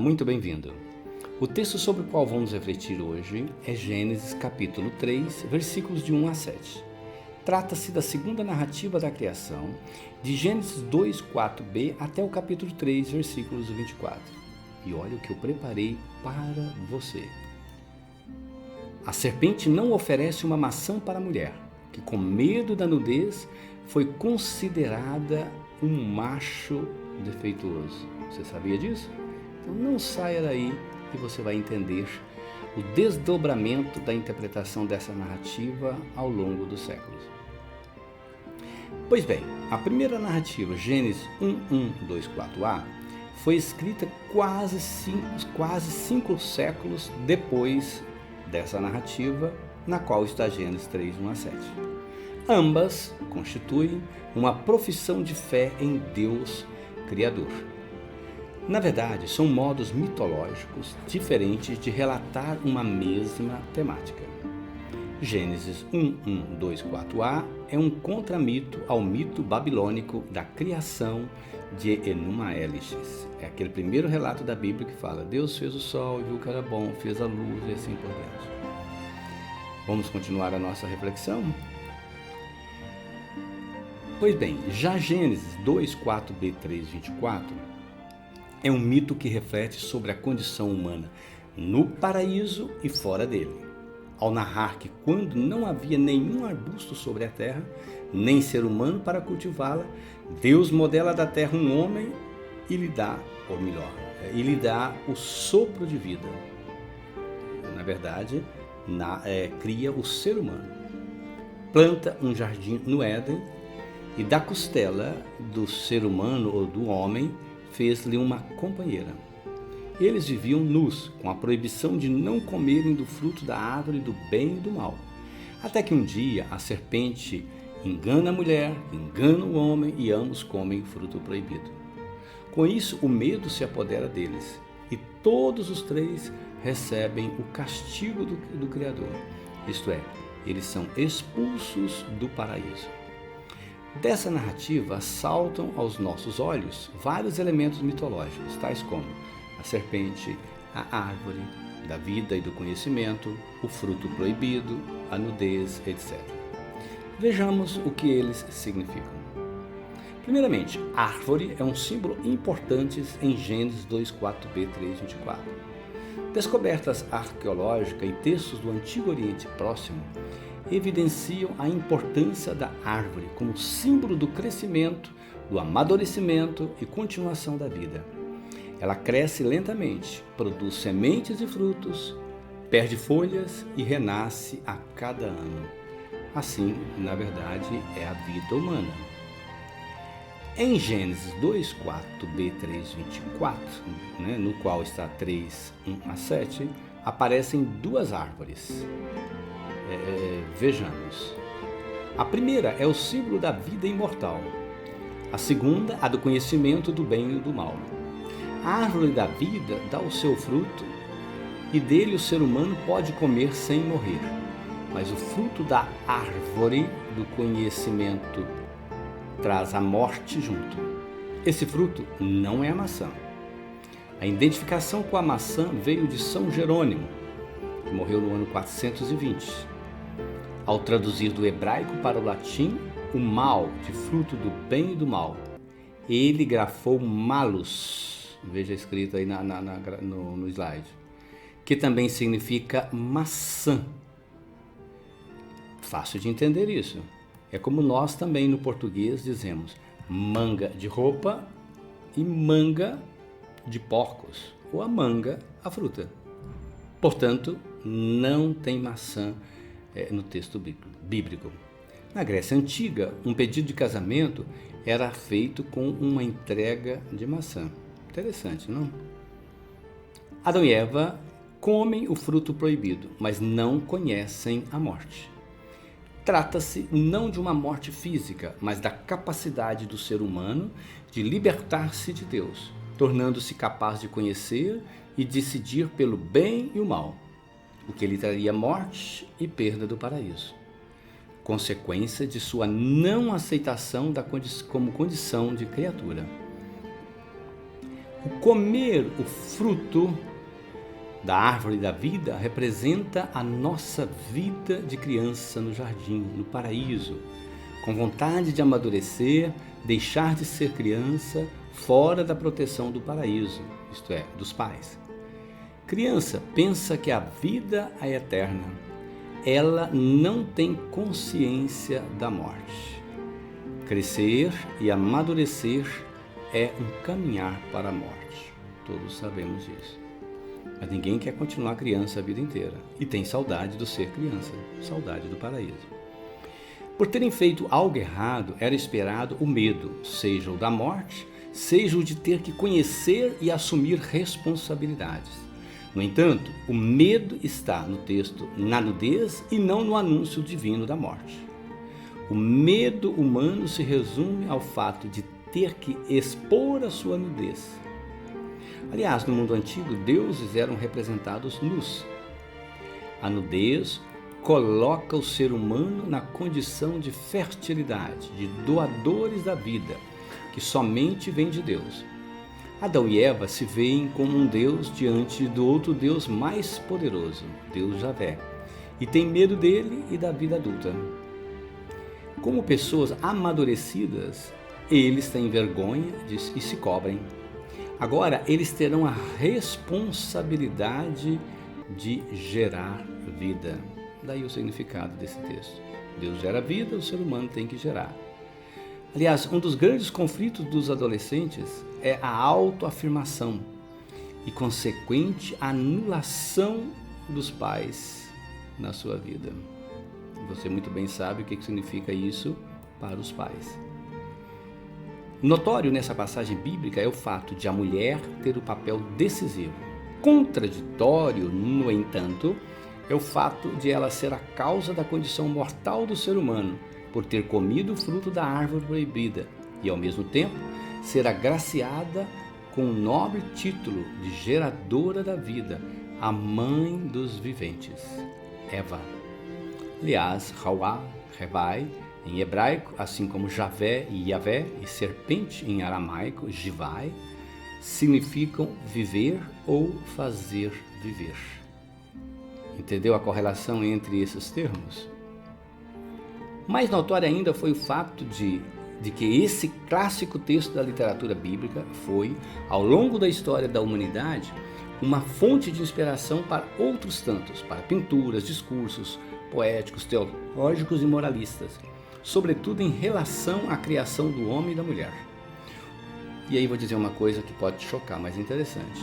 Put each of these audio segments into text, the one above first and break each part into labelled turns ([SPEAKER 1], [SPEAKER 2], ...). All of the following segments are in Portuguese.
[SPEAKER 1] muito bem-vindo. O texto sobre o qual vamos refletir hoje é Gênesis capítulo 3, versículos de 1 a 7. Trata-se da segunda narrativa da criação, de Gênesis 2, 4b até o capítulo 3, versículos 24. E olha o que eu preparei para você. A serpente não oferece uma maçã para a mulher, que com medo da nudez foi considerada um macho defeituoso. Você sabia disso? Então não saia daí que você vai entender o desdobramento da interpretação dessa narrativa ao longo dos séculos. Pois bem, a primeira narrativa, Gênesis 1:1-2-4a, foi escrita quase cinco séculos depois dessa narrativa, na qual está Gênesis 3:1-7. Ambas constituem uma profissão de fé em Deus Criador. Na verdade, são modos mitológicos diferentes de relatar uma mesma temática. Gênesis 1:1-2-4a é um contramito ao mito babilônico da criação de Enuma Elish. É aquele primeiro relato da Bíblia que fala: Deus fez o sol e viu que era bom, fez a luz e assim por diante. Vamos continuar a nossa reflexão? Pois bem, já Gênesis 2:4b-3:24 é um mito que reflete sobre a condição humana no paraíso e fora dele, ao narrar que quando não havia nenhum arbusto sobre a terra, nem ser humano para cultivá-la, Deus modela da terra um homem e lhe dá, ou melhor, lhe dá o sopro de vida. Na verdade, cria o ser humano. Planta um jardim no Éden e da costela do ser humano ou do homem fez-lhe uma companheira. Eles viviam nus, com a proibição de não comerem do fruto da árvore do bem e do mal. Até que um dia a serpente engana a mulher, engana o homem e ambos comem o fruto proibido. Com isso, o medo se apodera deles e todos os três recebem o castigo do Criador. Isto é, eles são expulsos do paraíso. Dessa narrativa saltam aos nossos olhos vários elementos mitológicos, tais como a serpente, a árvore da vida e do conhecimento, o fruto proibido, a nudez, etc. Vejamos o que eles significam. Primeiramente, árvore é um símbolo importante em Gênesis 2:4b-3:24. Descobertas arqueológicas e textos do Antigo Oriente Próximo evidenciam a importância da árvore como símbolo do crescimento, do amadurecimento e continuação da vida. Ela cresce lentamente, produz sementes e frutos, perde folhas e renasce a cada ano. Assim, na verdade, é a vida humana. Em Gênesis 2:4b-3:24, no qual está 3:1-7, aparecem duas árvores. Vejamos. A primeira é o símbolo da vida imortal. A segunda, a do conhecimento do bem e do mal. A árvore da vida dá o seu fruto e dele o ser humano pode comer sem morrer. Mas o fruto da árvore do conhecimento traz a morte junto. Esse fruto não é a maçã. A identificação com a maçã veio de São Jerônimo, que morreu no ano 420. Ao traduzir do hebraico para o latim, o mal, de fruto do bem e do mal, ele grafou malus, veja escrito aí no slide, que também significa maçã. Fácil de entender isso. É como nós também no português dizemos manga de roupa e manga de porcos, ou a manga, a fruta. Portanto, não tem maçã no texto bíblico. Na Grécia Antiga, um pedido de casamento era feito com uma entrega de maçã. Interessante, não? Adão e Eva comem o fruto proibido, mas não conhecem a morte. Trata-se não de uma morte física, mas da capacidade do ser humano de libertar-se de Deus, tornando-se capaz de conhecer e decidir pelo bem e o mal, o que lhe traria morte e perda do paraíso, consequência de sua não aceitação como condição de criatura. O comer o fruto da árvore da vida representa a nossa vida de criança no jardim, no paraíso, com vontade de amadurecer, deixar de ser criança, fora da proteção do paraíso, isto é, dos pais. Criança pensa que a vida é eterna. Ela não tem consciência da morte. Crescer e amadurecer é um caminhar para a morte. Todos sabemos isso. Mas ninguém quer continuar criança a vida inteira. E tem saudade do ser criança, saudade do paraíso. Por terem feito algo errado, era esperado o medo, seja o da morte, seja o de ter que conhecer e assumir responsabilidades. No entanto, o medo está no texto na nudez e não no anúncio divino da morte. O medo humano se resume ao fato de ter que expor a sua nudez. Aliás, no mundo antigo, deuses eram representados nus. A nudez coloca o ser humano na condição de fertilidade, de doadores da vida, que somente vem de Deus. Adão e Eva se veem como um Deus diante do outro Deus mais poderoso, Deus Javé, e têm medo dele e da vida adulta. Como pessoas amadurecidas, eles têm vergonha e se cobrem. Agora, eles terão a responsabilidade de gerar vida. Daí o significado desse texto. Deus gera vida, o ser humano tem que gerar. Aliás, um dos grandes conflitos dos adolescentes é a autoafirmação e consequente anulação dos pais na sua vida. Você muito bem sabe o que significa isso para os pais. Notório nessa passagem bíblica é o fato de a mulher ter o papel decisivo. Contraditório, no entanto, é o fato de ela ser a causa da condição mortal do ser humano, por ter comido o fruto da árvore proibida, e ao mesmo tempo ser agraciada com o nobre título de geradora da vida, a mãe dos viventes, Eva. Aliás, Hawá, Rebai, em hebraico, assim como Javé e Yavé, e serpente em aramaico, Jivai, significam viver ou fazer viver. Entendeu a correlação entre esses termos? Mais notório ainda foi o fato de que esse clássico texto da literatura bíblica foi, ao longo da história da humanidade, uma fonte de inspiração para outros tantos, para pinturas, discursos poéticos, teológicos e moralistas, sobretudo em relação à criação do homem e da mulher. E aí vou dizer uma coisa que pode te chocar, mas interessante.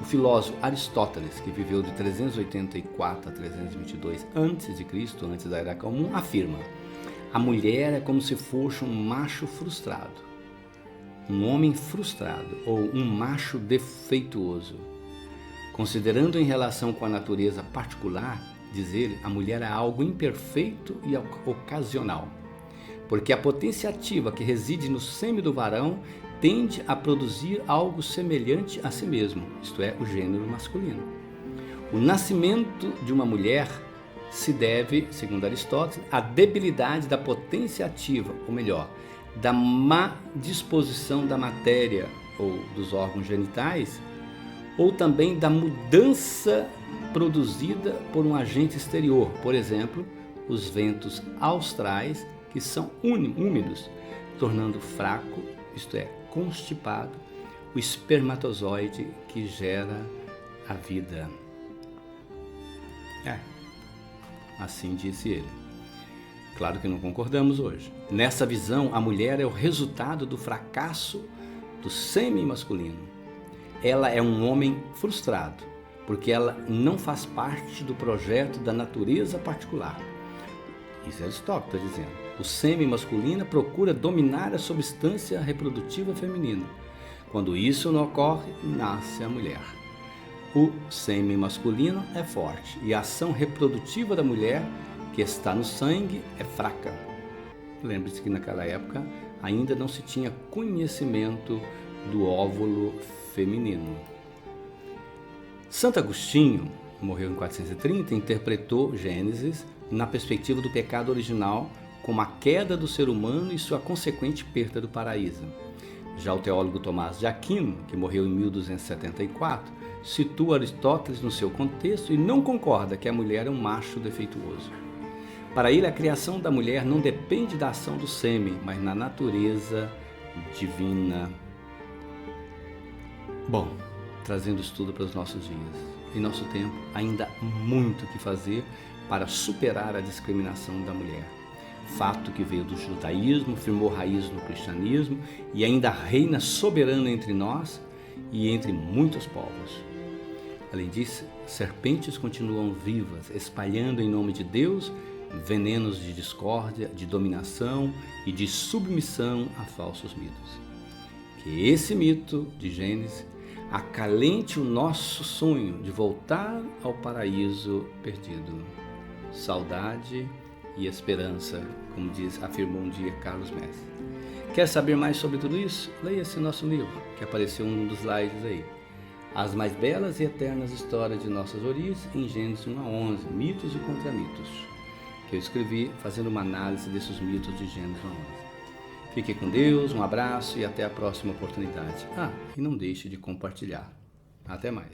[SPEAKER 1] O filósofo Aristóteles, que viveu de 384 a 322 a.C., antes da Era Comum, afirma: a mulher é como se fosse um macho frustrado, um homem frustrado ou um macho defeituoso. Considerando em relação com a natureza particular, diz ele, a mulher é algo imperfeito e ocasional, porque a potência ativa que reside no sêmen do varão tende a produzir algo semelhante a si mesmo, isto é, o gênero masculino. O nascimento de uma mulher se deve, segundo Aristóteles, à debilidade da potência ativa, ou melhor, da má disposição da matéria ou dos órgãos genitais, ou também da mudança produzida por um agente exterior, por exemplo, os ventos austrais, que são úmidos, tornando fraco, isto é, constipado, o espermatozoide que gera a vida. Assim disse ele. Claro que não concordamos hoje. Nessa visão, a mulher é o resultado do fracasso do sêmen masculino. Ela é um homem frustrado, porque ela não faz parte do projeto da natureza particular. Isso é Aristóteles está dizendo. O sêmen masculino procura dominar a substância reprodutiva feminina. Quando isso não ocorre, nasce a mulher. O sêmen masculino é forte e a ação reprodutiva da mulher, que está no sangue, é fraca. Lembre-se que naquela época ainda não se tinha conhecimento do óvulo feminino. Santo Agostinho, morreu em 430, interpretou Gênesis na perspectiva do pecado original como a queda do ser humano e sua consequente perda do paraíso. Já o teólogo Tomás de Aquino, que morreu em 1274, situa Aristóteles no seu contexto e não concorda que a mulher é um macho defeituoso. Para ele, a criação da mulher não depende da ação do sêmen, mas na natureza divina. Bom, trazendo estudo para os nossos dias. Em nosso tempo, ainda há muito o que fazer para superar a discriminação da mulher. Fato que veio do judaísmo, firmou raiz no cristianismo e ainda reina soberana entre nós e entre muitos povos. Além disso, serpentes continuam vivas, espalhando em nome de Deus venenos de discórdia, de dominação e de submissão a falsos mitos. Que esse mito de Gênesis acalente o nosso sonho de voltar ao paraíso perdido. Saudade e esperança, como afirmou um dia Carlos Messi. Quer saber mais sobre tudo isso? Leia esse nosso livro, que apareceu em um dos slides aí. As mais belas e eternas histórias de nossas origens, em Gênesis 1 a 11, mitos e contramitos, que eu escrevi fazendo uma análise desses mitos de Gênesis 1 a 11. Fique com Deus, um abraço e até a próxima oportunidade. E não deixe de compartilhar. Até mais.